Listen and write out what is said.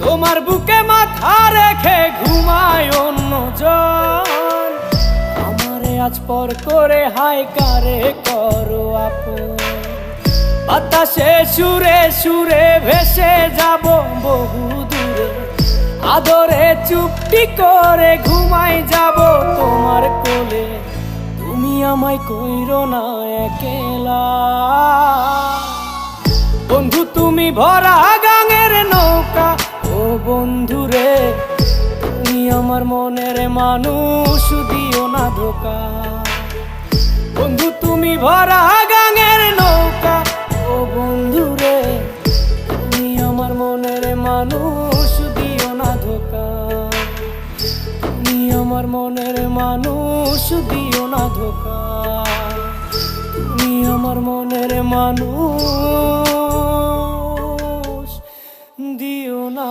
তোমার বুকে মাথা রেখে ঘুমায় অন্যজন, আমারে আজ পর করে হায় কারে করো আপন। বাতাসে সুরে সুরে ভেসে যাব বহু দূরে, আদরে চুপটি করে ঘুমাই যাব তোমার কোলে। তুমি আমায় কইরো না একলা বন্ধু, তুমি ভরা গাঙের নৌকা। ও বন্ধুরে, তুমি আমার মনের মানুষ, দিও না ধোকা। বন্ধু তুমি ভরা গাঙের নৌকা। ও বন্ধুরে, তুমি আমার মনের মানুষ, দিও না ধোকা। তুমি আমার মনের মানুষ, দিও না ধোকা। তুমি আমার মনের মানুষ, দিও না।